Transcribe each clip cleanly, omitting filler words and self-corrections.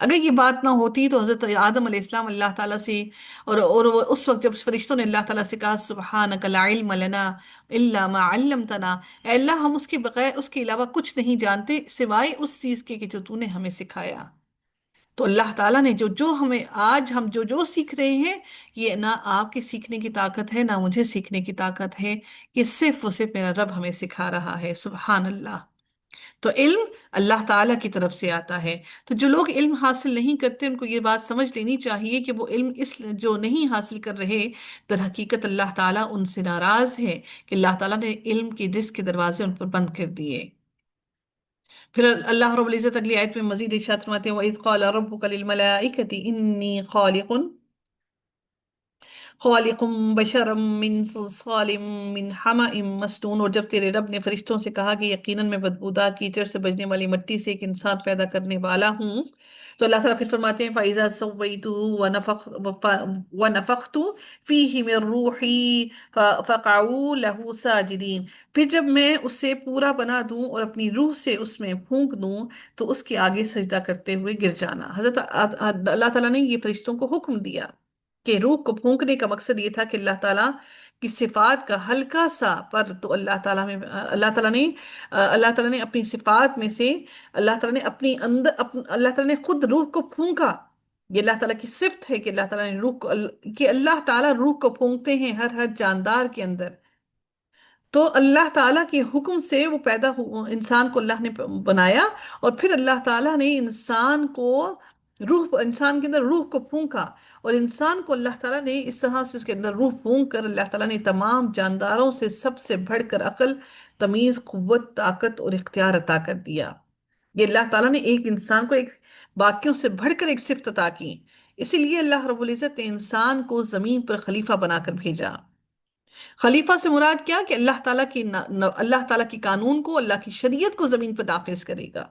اگر یہ بات نہ ہوتی تو حضرت آدم علیہ السلام اللہ تعالیٰ سے، اور وہ اس وقت جب فرشتوں نے اللہ تعالیٰ سے کہا سبحانک لا علم لنا الا ما علمتنا، اے اللہ ہم اس کے بغیر، اس کے علاوہ کچھ نہیں جانتے سوائے اس چیز کے کہ جو تو نے ہمیں سکھایا. تو اللہ تعالیٰ نے جو جو ہمیں آج ہم جو جو سیکھ رہے ہیں، یہ نہ آپ کے سیکھنے کی طاقت ہے نہ مجھے سیکھنے کی طاقت ہے، یہ صرف اور صرف میرا رب ہمیں سکھا رہا ہے. سبحان اللہ. تو علم اللہ تعالیٰ کی طرف سے آتا ہے. تو جو لوگ علم حاصل نہیں کرتے ان کو یہ بات سمجھ لینی چاہیے کہ وہ علم اس جو نہیں حاصل کر رہے، در حقیقت اللہ تعالیٰ ان سے ناراض ہے کہ اللہ تعالیٰ نے علم کی رزق کے دروازے ان پر بند کر دیے. پھر اللہ رب العزت اگلی آیت میں مزید ارشاد فرماتے ہیں وَإِذْ قَالَ رَبُّكَ لِلْمَلَائِكَةِ إِنِّي خالق بشرا من صلصال من حمأ مسنون، اور جب تیرے رب نے فرشتوں سے کہا کہ یقیناً میں بدبودار کیچڑ سے بجنے والی مٹی سے ایک انسان پیدا کرنے والا ہوں، تو اللہ تعالیٰ پھر فرماتے ہیں فَإِذَا سَوَّيْتُهُ وَنَفَخْتُ فِيهِ مِن رُوحِي فَقَعُوا لَهُ سَاجِدِينَ، پھر جب میں اسے پورا بنا دوں اور اپنی روح سے اس میں پھونک دوں تو اس کے آگے سجدہ کرتے ہوئے گر جانا. حضرت اللہ تعالیٰ نے یہ فرشتوں کو حکم دیا کہ روح کو پھونکنے کا مقصد یہ تھا کہ اللہ تعالیٰ کی صفات کا ہلکا سا پر تو اللہ تعالیٰ میں اللہ تعالیٰ نے اپنی صفات میں سے، اللہ تعالیٰ نے اپنی اللہ تعالیٰ نے خود روح کو پھونکا. یہ اللہ تعالیٰ کی صفت ہے کہ اللہ تعالیٰ نے روح کو کہ اللہ تعالیٰ روح کو پھونکتے ہیں ہر جاندار کے اندر. تو اللہ تعالیٰ کے حکم سے وہ پیدا انسان کو اللہ نے بنایا، اور پھر اللہ تعالیٰ نے انسان کے اندر روح کو پھونکا، اور انسان کو اللہ تعالیٰ نے اس طرح سے اس کے اندر روح پھونک کر اللہ تعالیٰ نے تمام جانداروں سے سب سے بڑھ کر عقل، تمیز، قوت، طاقت اور اختیار عطا کر دیا. یہ اللہ تعالیٰ نے ایک انسان کو ایک باقیوں سے بڑھ کر ایک صفت عطا کی. اسی لیے اللہ رب العزت نے انسان کو زمین پر خلیفہ بنا کر بھیجا. خلیفہ سے مراد کیا کہ اللہ تعالیٰ کی قانون کو، اللہ کی شریعت کو زمین پر نافذ کرے گا.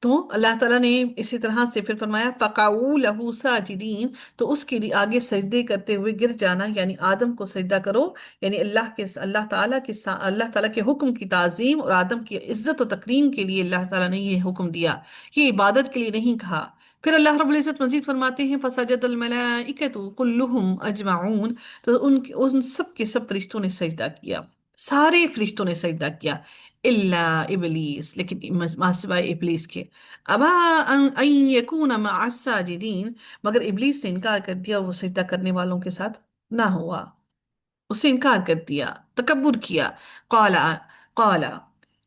تو اللہ تعالیٰ نے اسی طرح سے پھر فرمایا فَقَعُوا لَهُ سَاجِدِينَ، تو اس کے لیے آگے سجدے کرتے ہوئے گر جانا، یعنی آدم کو سجدہ کرو، یعنی اللہ تعالیٰ کے حکم کی تعظیم اور آدم کی عزت و تکریم کے لیے اللہ تعالیٰ نے یہ حکم دیا، یہ عبادت کے لیے نہیں کہا. پھر اللہ رب العزت مزید فرماتے ہیں فَسَجَدَ الْمَلَائِكَةُ كُلُّهُمْ أَجْمَعُونَ، تو ان سب کے سب فرشتوں نے سجدہ کیا، سارے فرشتوں نے سجدہ کیا الا ابلیس، لیکن سوائے ابلیس کے. ابا ان یکون مع الساجدین، مگر ابلیس نے انکار کر دیا، وہ سجدہ کرنے والوں کے ساتھ نہ ہوا، اس سے انکار کر دیا، تکبر کیا. قال قال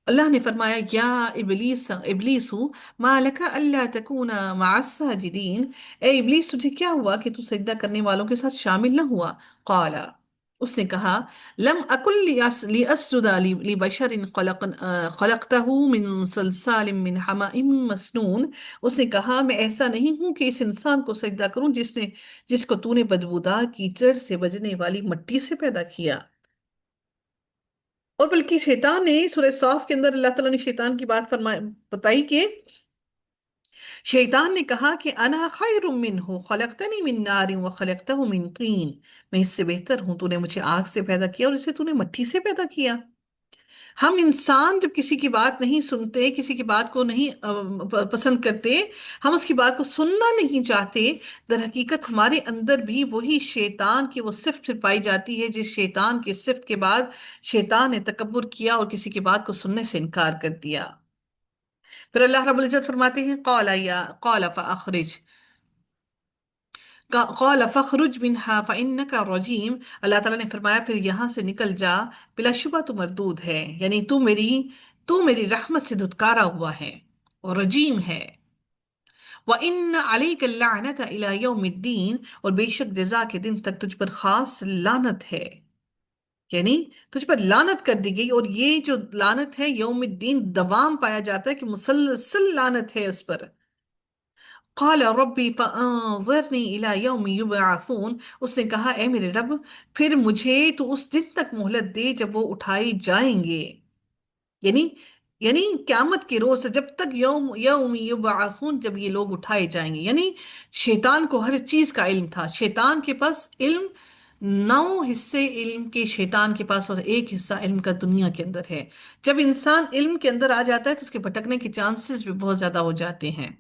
اللہ نے فرمایا یا ابلیس ما لک الا تکون مع الساجدین، اے ابلیس تجھے کیا ہوا کہ تو سجدہ کرنے والوں کے ساتھ شامل نہ ہوا. قال اس نے کہا لم اکن لیسجد لبشر خلقته من صلصال من حمأ مسنون، اس نے کہا میں ایسا نہیں ہوں کہ اس انسان کو سجدہ کروں جس کو تو نے بدبودار کیچڑ سے بجنے والی مٹی سے پیدا کیا. اور بلکہ شیطان نے سورہ صاف کے اندر اللہ تعالیٰ نے شیطان کی بات بتائی کہ شیطان نے کہا کہ انا خیر منہ خلقتنی من نار وخلقتہ من طین، میں اس سے بہتر ہوں، تو نے مجھے آگ سے پیدا کیا اور اسے تو نے مٹی سے پیدا کیا. ہم انسان جب کسی کی بات نہیں سنتے، کسی کی بات کو نہیں پسند کرتے، ہم اس کی بات کو سننا نہیں چاہتے، در حقیقت ہمارے اندر بھی وہی شیطان کی وہ صفت پائی جاتی ہے جس شیطان کی صفت کے بعد شیطان نے تکبر کیا اور کسی کی بات کو سننے سے انکار کر دیا. پھر اللہ رب العزت فرماتے ہیں قال فخرج منها فإنك رجیم، اللہ تعالیٰ نے فرمایا پھر یہاں سے نکل جا، بلا شبہ تو مردود ہے، یعنی تو میری رحمت سے دھتکارا ہوا ہے اور رجیم ہے. وَإِنَّ عَلَيْكَ اللَّعْنَةَ إِلَى يَوْمِ الدِّينِ، اور بے شک جزا کے دن تک تجھ پر خاص لعنت ہے، یعنی تجھ پر لعنت کر دی گئی. اور یہ جو لعنت ہے یوم الدین دوام پایا جاتا ہے کہ مسلسل لعنت ہے اس پر. قال ربی فانظرنی الی یوم یبعثون، اس نے کہا اے میرے رب پھر مجھے تو اس دن تک مہلت دے جب وہ اٹھائے جائیں گے، یعنی قیامت کے روز سے جب تک یوم یبعثون، جب یہ لوگ اٹھائے جائیں گے. یعنی شیطان کو ہر چیز کا علم تھا، شیطان کے پاس علم 9 حصے علم کے شیطان کے پاس اور 1 حصہ علم کا دنیا کے اندر ہے. جب انسان علم کے اندر آ جاتا ہے تو اس کے بھٹکنے کے چانسز بھی بہت زیادہ ہو جاتے ہیں.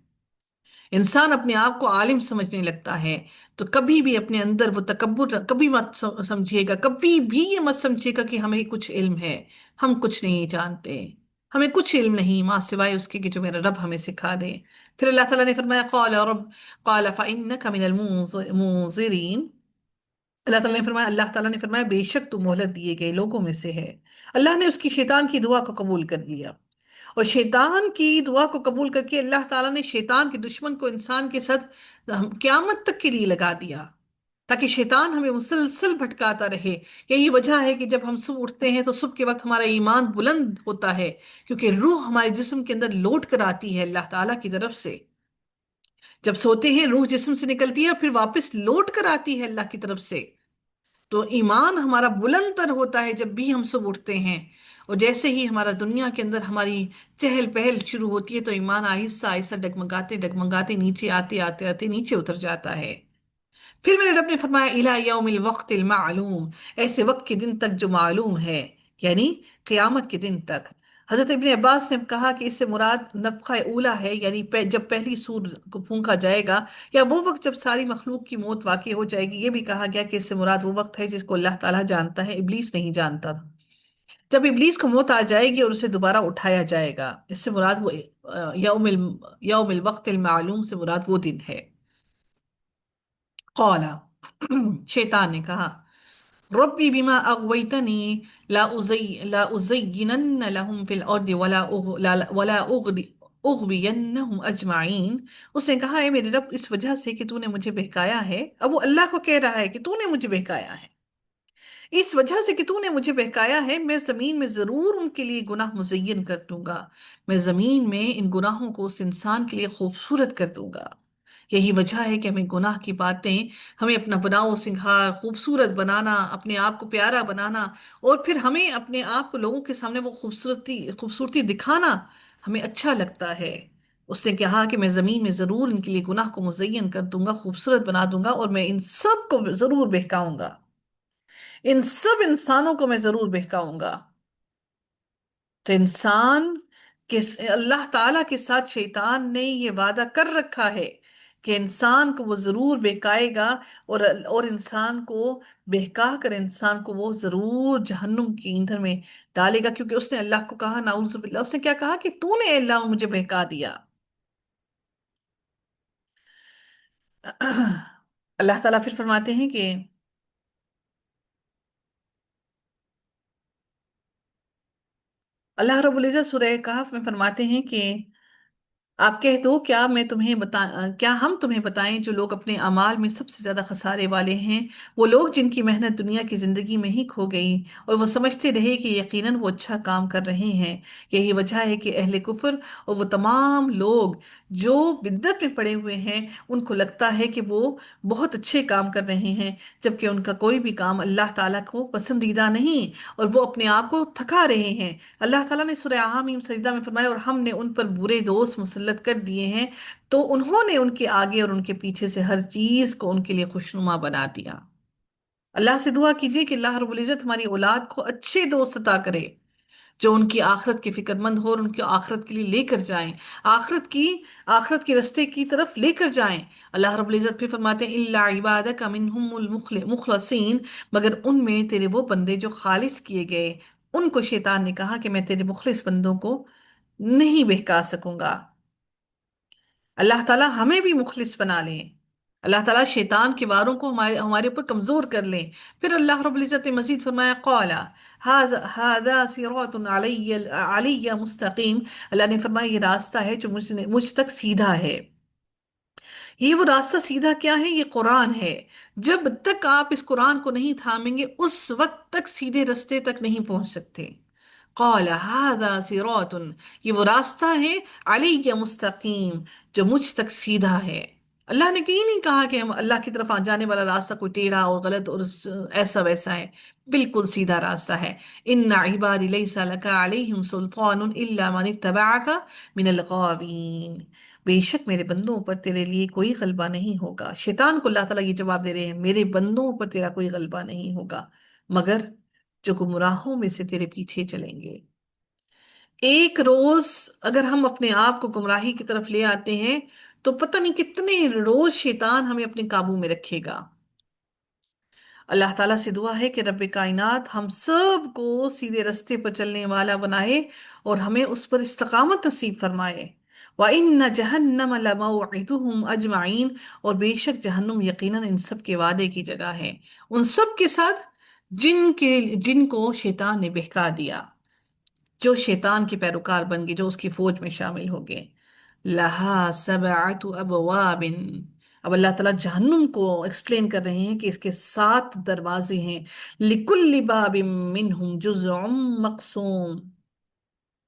انسان اپنے آپ کو عالم سمجھنے لگتا ہے تو کبھی بھی اپنے اندر وہ تکبر کبھی مت سمجھیے گا، کبھی بھی یہ مت سمجھیے گا کہ ہمیں کچھ علم ہے، ہم کچھ نہیں جانتے، ہمیں کچھ علم نہیں ماں سوائے اس کے کہ جو میرا رب ہمیں سکھا دے۔ پھر اللہ تعالیٰ نے فرمایا قال رب قال فإنك من المنظرین، اللہ تعالیٰ نے فرمایا، اللہ تعالیٰ نے فرمایا بے شک تو مہلت دیے گئے لوگوں میں سے ہے۔ اللہ نے اس کی شیطان کی دعا کو قبول کر لیا، اور شیطان کی دعا کو قبول کر کے اللہ تعالیٰ نے شیطان کے دشمن کو انسان کے ساتھ قیامت تک کے لیے لگا دیا، تاکہ شیطان ہمیں مسلسل بھٹکاتا رہے۔ یہی وجہ ہے کہ جب ہم صبح اٹھتے ہیں تو صبح کے وقت ہمارا ایمان بلند ہوتا ہے، کیونکہ روح ہمارے جسم کے اندر لوٹ کر آتی ہے اللہ تعالیٰ کی طرف سے۔ جب سوتے ہیں روح جسم سے نکلتی ہے اور پھر واپس لوٹ کر آتی ہے اللہ کی طرف سے، تو ایمان ہمارا بلند تر ہوتا ہے جب بھی ہم صبح اٹھتے ہیں۔ اور جیسے ہی ہمارا دنیا کے اندر ہماری چہل پہل شروع ہوتی ہے تو ایمان آہستہ آہستہ ڈگمگاتے ڈگمگاتے نیچے آتے آتے آتے نیچے اتر جاتا ہے۔ پھر میرے رب نے فرمایا اِلَى یوم الوقت المعلوم، ایسے وقت کے دن تک جو معلوم ہے، یعنی قیامت کے دن تک۔ حضرت ابن عباس نے کہا کہ اس سے مراد نفخہ اولا ہے، یعنی جب پہلی سور کو پھونکا جائے گا، یا وہ وقت جب ساری مخلوق کی موت واقع ہو جائے گی۔ یہ بھی کہا گیا کہ اس سے مراد وہ وقت ہے جس کو اللہ تعالیٰ جانتا ہے، ابلیس نہیں جانتا تھا۔ جب ابلیس کو موت آ جائے گی اور اسے دوبارہ اٹھایا جائے گا، اس سے مراد وہ یوم الوقت المعلوم سے مراد وہ دن ہے۔ قالا شیطان نے کہا ربی بما اغویتنی لا ازینن لهم فی الارض ولا اغوینہم اجمعین۔ اس نے کہا اے میرے رب، اس وجہ سے کہ تو نے مجھے بہکایا ہے، اب وہ اللہ کو کہہ رہا ہے کہ تو نے مجھے بہکایا ہے، اس وجہ سے کہ تو نے مجھے بہکایا ہے میں زمین میں ضرور ان کے لیے گناہ مزین کر دوں گا، میں زمین میں ان گناہوں کو اس انسان کے لیے خوبصورت کر دوں گا۔ یہی وجہ ہے کہ ہمیں گناہ کی باتیں، ہمیں اپنا بناؤ سنگھار خوبصورت بنانا، اپنے آپ کو پیارا بنانا، اور پھر ہمیں اپنے آپ کو لوگوں کے سامنے وہ خوبصورتی دکھانا ہمیں اچھا لگتا ہے۔ اس نے کہا کہ میں زمین میں ضرور ان کے لیے گناہ کو مزین کر دوں گا، خوبصورت بنا دوں گا، اور میں ان سب کو ضرور بہکاؤں گا، ان سب انسانوں کو میں ضرور بہکاؤں گا۔ تو انسان کے اللہ تعالیٰ کے ساتھ شیطان نے یہ وعدہ کر رکھا ہے کہ انسان کو وہ ضرور بہکائے گا، اور انسان کو بہکا کر انسان کو وہ ضرور جہنم کی ایندھن میں ڈالے گا، کیونکہ اس نے اللہ کو کہا نعوذ باللہ، اس نے کیا کہا کہ تو نے اے اللہ مجھے بہکا دیا۔ اللہ تعالیٰ پھر فرماتے ہیں کہ اللہ رب العزت سورہ کہف میں فرماتے ہیں کہ آپ کہہ دو کیا ہم تمہیں بتائیں جو لوگ اپنے اعمال میں سب سے زیادہ خسارے والے ہیں، وہ لوگ جن کی محنت دنیا کی زندگی میں ہی کھو گئی اور وہ سمجھتے رہے کہ یقیناً وہ اچھا کام کر رہے ہیں۔ یہی وجہ ہے کہ اہل کفر اور وہ تمام لوگ جو بدعت میں پڑے ہوئے ہیں، ان کو لگتا ہے کہ وہ بہت اچھے کام کر رہے ہیں، جبکہ ان کا کوئی بھی کام اللہ تعالیٰ کو پسندیدہ نہیں، اور وہ اپنے آپ کو تھکا رہے ہیں۔ اللہ تعالیٰ نے سورہ حامیم سجدہ میں فرمایا اور ہم نے ان پر برے دوست مسلط کر دیے ہیں، تو انہوں نے ان کے آگے اور ان کے پیچھے سے ہر چیز کو ان کے لیے خوشنما بنا دیا۔ اللہ سے دعا کیجئے کہ اللہ رب العزت ہماری اولاد کو اچھے دوست عطا کرے، جو ان کی آخرت کے فکر مند ہو اور ان کی آخرت کے لیے لے کر جائیں، آخرت کے رستے کی طرف لے کر جائیں۔ اللہ رب العزت پھر فرماتے ہیں الا عبادک منہم المخلصین، مگر ان میں تیرے وہ بندے جو خالص کیے گئے۔ ان کو شیطان نے کہا کہ میں تیرے مخلص بندوں کو نہیں بہکا سکوں گا۔ اللہ تعالیٰ ہمیں بھی مخلص بنا لیں، اللہ تعالیٰ شیطان کے واروں کو ہمارے اوپر کمزور کر لیں۔ پھر اللہ رب العزت نے مزید فرمایا قال هذا صراط علی مستقیم، اللہ نے فرمایا یہ راستہ ہے جو مجھ تک سیدھا ہے۔ یہ وہ راستہ سیدھا کیا ہے؟ یہ قرآن ہے۔ جب تک آپ اس قرآن کو نہیں تھامیں گے اس وقت تک سیدھے رستے تک نہیں پہنچ سکتے۔ قال هذا صراط، یہ وہ راستہ ہے علی مستقیم جو مجھ تک سیدھا ہے۔ اللہ نے کہیں نہیں کہا کہ ہم اللہ کی طرف جانے والا راستہ کوئی ٹیڑھا اور غلط اور ایسا ویسا ہے، بالکل سیدھا راستہ ہے۔ ان عبادی لیس لک علیہم سلطان الا من اتبعک من الغاوین، بے شک میرے بندوں پر تیرے لیے کوئی غلبہ نہیں ہوگا۔ شیطان کو اللہ تعالیٰ یہ جواب دے رہے ہیں، میرے بندوں پر تیرا کوئی غلبہ نہیں ہوگا مگر جو گمراہوں میں سے تیرے پیچھے چلیں گے۔ ایک روز اگر ہم اپنے آپ کو گمراہی کی طرف لے آتے ہیں تو پتہ نہیں کتنے روز شیطان ہمیں اپنے قابو میں رکھے گا۔ اللہ تعالیٰ سے دعا ہے کہ رب کائنات ہم سب کو سیدھے رستے پر چلنے والا بنائے اور ہمیں اس پر استقامت نصیب فرمائے۔ وَإِنَّ جَهَنَّمَ لَمَوْعِدُهُمْ أَجْمَعِينَ، اور بے شک جہنم یقیناً ان سب کے وعدے کی جگہ ہے، ان سب کے ساتھ جن کو شیطان نے بہکا دیا، جو شیطان کے پیروکار بن گئے، جو اس کی فوج میں شامل ہو گئے۔ لہا سبعت ابواب، اب اللہ تعالیٰ جہنم کو ایکسپلین کر رہے ہیں کہ اس کے 7 دروازے ہیں۔ لکل باب منہم جزء مقسوم،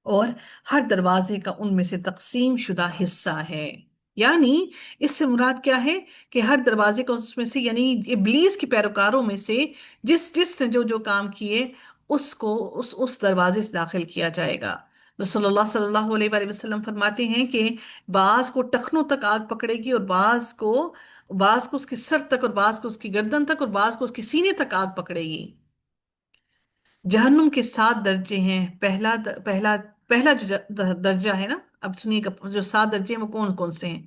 اور ہر دروازے کا ان میں سے تقسیم شدہ حصہ ہے۔ یعنی اس سے مراد کیا ہے کہ ہر دروازے کا اس میں سے، یعنی ابلیس کے پیروکاروں میں سے جس جس نے جو جو کام کیے اس کو اس دروازے سے داخل کیا جائے گا۔ رسول اللہ صلی اللہ علیہ وآلہ وسلم فرماتے ہیں کہ بعض کو ٹخنوں تک آگ پکڑے گی، اور بعض کو اس کے سر تک، اور بعض کو اس کی گردن تک، اور بعض کو اس کے سینے تک آگ پکڑے گی۔ جہنم کے 7 درجے ہیں۔ پہلا جو درجہ ہے نا، اب سنیے گا جو 7 درجے ہیں وہ کون کون سے ہیں۔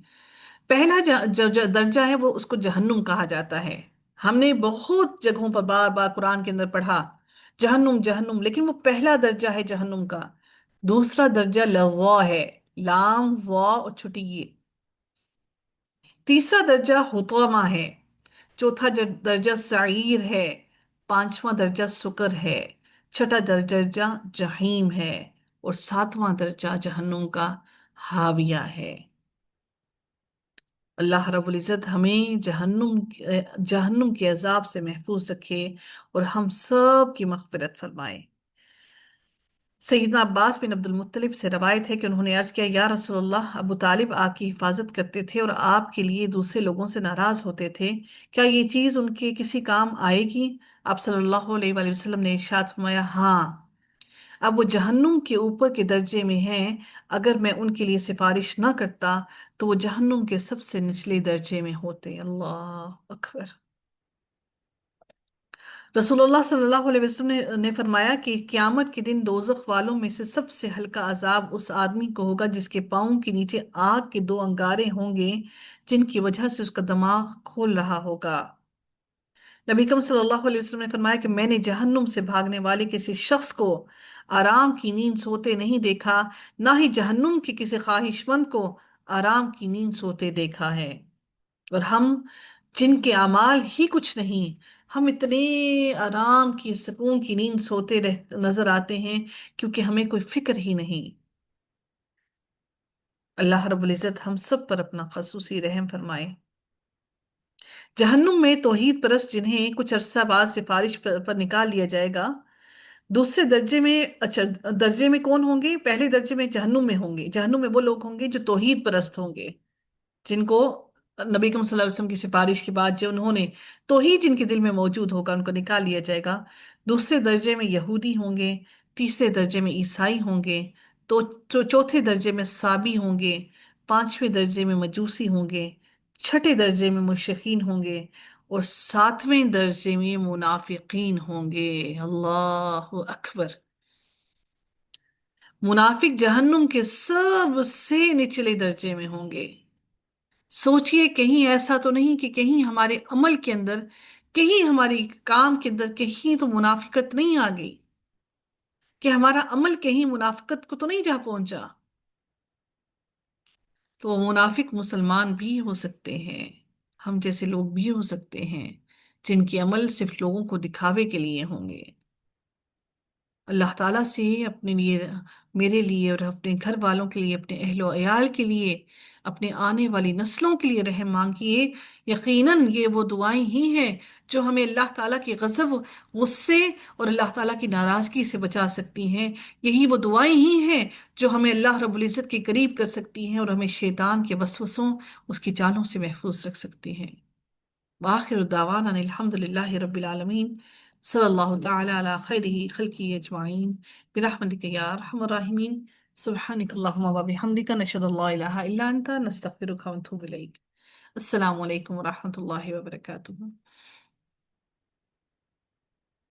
پہلا جو درجہ ہے وہ اس کو جہنم کہا جاتا ہے۔ ہم نے بہت جگہوں پر بار بار قرآن کے اندر پڑھا جہنم جہنم، لیکن وہ پہلا درجہ ہے جہنم کا۔ دوسرا درجہ لظا ہے، لام ظا اور چھٹی یہ۔ تیسرا درجہ حطامہ ہے۔ چوتھا درجہ سعیر ہے۔ پانچواں درجہ سکر ہے۔ چھٹا درجہ جہیم ہے، اور 7واں درجہ جہنم کا حاویہ ہے۔ اللہ رب العزت ہمیں جہنم کے عذاب سے محفوظ رکھے اور ہم سب کی مغفرت فرمائے۔ سیدنا عباس بن عبد المطلب سے روایت ہے کہ انہوں نے عرض کیا، یا رسول اللہ، ابو طالب آپ کی حفاظت کرتے تھے اور آپ کے لیے دوسرے لوگوں سے ناراض ہوتے تھے، کیا یہ چیز ان کے کسی کام آئے گی؟ آپ صلی اللہ علیہ وآلہ وسلم نے ارشاد فرمایا، ہاں، اب وہ جہنم کے اوپر کے درجے میں ہیں، اگر میں ان کے لیے سفارش نہ کرتا تو وہ جہنم کے سب سے نچلے درجے میں ہوتے۔ اللہ اکبر۔ رسول اللہ صلی اللہ علیہ وسلم نے فرمایا کہ قیامت کے دن دوزخ والوں میں سے سب سے ہلکا عذاب اس آدمی کو ہوگا جس کے پاؤں کے نیچے آگ کے 2 انگارے ہوں گے، جن کی وجہ سے اس کا دماغ کھول رہا ہوگا۔ نبی کریم صلی اللہ علیہ وسلم نے فرمایا کہ میں نے جہنم سے بھاگنے والے کسی شخص کو آرام کی نیند سوتے نہیں دیکھا، نہ ہی جہنم کے کسی خواہش مند کو آرام کی نیند سوتے دیکھا ہے۔ اور ہم جن کے اعمال ہی کچھ نہیں، ہم اتنے آرام کی سکون کی نیند سوتے نظر آتے ہیں کیونکہ ہمیں کوئی فکر ہی نہیں۔ اللہ رب العزت ہم سب پر اپنا خصوصی رحم فرمائے۔ جہنم میں توحید پرست جنہیں کچھ عرصہ بعد سفارش پر نکال لیا جائے گا، دوسرے درجے میں، اچھا درجے میں کون ہوں گے؟ پہلے درجے میں جہنم میں ہوں گے۔ جہنم میں وہ لوگ ہوں گے جو توحید پرست ہوں گے، جن کو نبی کریم صلی اللہ علیہ وسلم کی سفارش کے بعد جو انہوں نے توحید جن کے دل میں موجود ہوگا ان کو نکال لیا جائے گا۔ دوسرے درجے میں یہودی ہوں گے، تیسرے درجے میں عیسائی ہوں گے، چوتھے درجے میں صابی ہوں گے، پانچویں درجے میں مجوسی ہوں گے، چھٹے درجے میں مشرکین ہوں گے، اور 7ویں درجے میں منافقین ہوں گے۔ اللہ اکبر۔ منافق جہنم کے سب سے نچلے درجے میں ہوں گے۔ سوچئے کہیں ایسا تو نہیں کہ کہیں ہمارے عمل کے اندر، کہیں ہماری کام کے اندر کہیں تو منافقت نہیں آ گئی، کہ ہمارا عمل کہیں منافقت کو تو نہیں جا پہنچا۔ تو وہ منافق مسلمان بھی ہو سکتے ہیں، ہم جیسے لوگ بھی ہو سکتے ہیں جن کے عمل صرف لوگوں کو دکھاوے کے لیے ہوں گے۔ اللہ تعالیٰ سے اپنے لیے، میرے لیے اور اپنے گھر والوں کے لیے، اپنے اہل و عیال کے لیے، اپنے آنے والی نسلوں کے لیے رحم مانگیے۔ یقیناً یہ وہ دعائیں ہی ہیں جو ہمیں اللہ تعالیٰ کی غضب، غصے اور اللہ تعالیٰ کی ناراضگی سے بچا سکتی ہیں۔ یہی وہ دعائیں ہی ہیں جو ہمیں اللہ رب العزت کے قریب کر سکتی ہیں اور ہمیں شیطان کے وسوسوں، اس کی چالوں سے محفوظ رکھ سکتی ہیں۔ وآخر دعوانا الحمد للہ رب العالمین، صلی اللہ تعالی علی خیرہ خلقہ اجمعین، برحمتک یا ارحم الراحمین، سبحانک اللہم وبحمدک، نشہد ان لا الہ الا انت، نستغفرک ونتوب الیک۔ السلام علیکم ورحمۃ اللہ وبرکاتہ۔